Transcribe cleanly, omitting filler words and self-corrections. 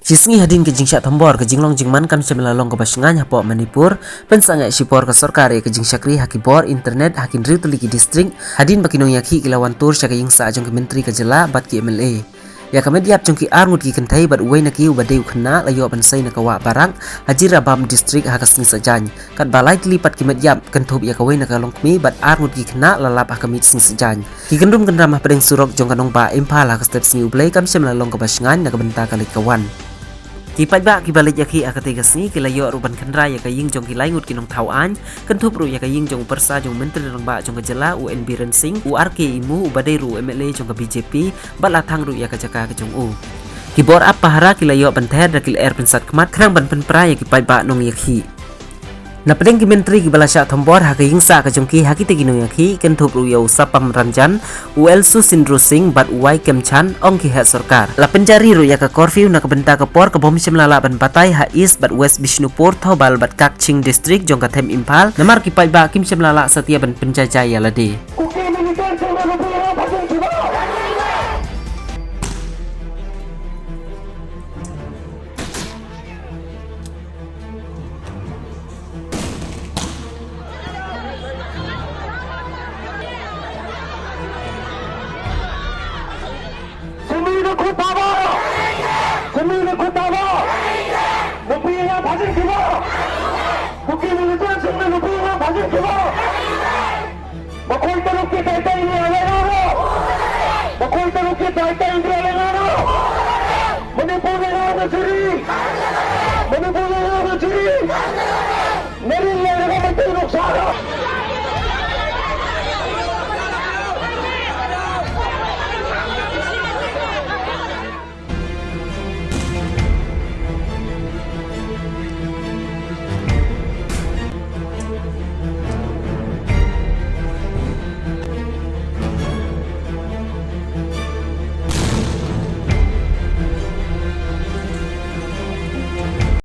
Cisngi hadin ke jingsyak tombor ke jinglong jingman kam semelalong ke basungan hapo Manipur pensangnya sipor ke sorkare ke jingsyakri hakibor internet hakin riu teliki distrik hadin bakinong yakhi kilawan tur syaka yingsa ajong ke menteri ke jela bat ki MLA ya kami diap jongki arngut ki kentai bat uwai naki ubadeu kena layo bansai nakawa barang haji rabam distrik hakasni sajany kat balai telipat ki mediap kentup ya kawai nakalong kmi bat arngut ki kena lalap hakamit sing sajany ki kendum kendramah pedeng surok jong kanong ba impal hakastep sni ublai kam semelalong ke basungan nakabenta kali kawan Kipat ba kibalik yaki akatigas ni kilayo ruban kendra ya kaying jong kilay ngut kinong tawaan kentup ru ya kaying jong persa jong menteri ng ba jong kajala UN Biren Singh URK imu ubadai ru MLA jong ka BJP balatang ru ya kajaka ke jong kibor apa hara kilayo banter dakil air pensat kemat kerang ban penpra ya kipat ba nong yaki na pedeng ki menteri ki balasya thombor ha kaying sa ka jong ki haki te kinong yaki kentup ru ya usapam ranjan UL Su Sindru Singh bat uwai kemchan ong ki ha sarkar la penjari ru ya ka curfew na kabenta ka por ka bom simlala ban patai ha east bat west Bishnupur thobal bat Kakching district jong ka them impal namar ki pai ba kim simlala satia ban penjajaya lade Semina Kutawa, Lupiya Bhajin Kiva, Buki Militan Semina Lupiya Bhajin Kiva, Bakul Taluki Taita Indra Lengano, Bakul Taluki Taita Indra Lengano, Manipur Lengano Siri,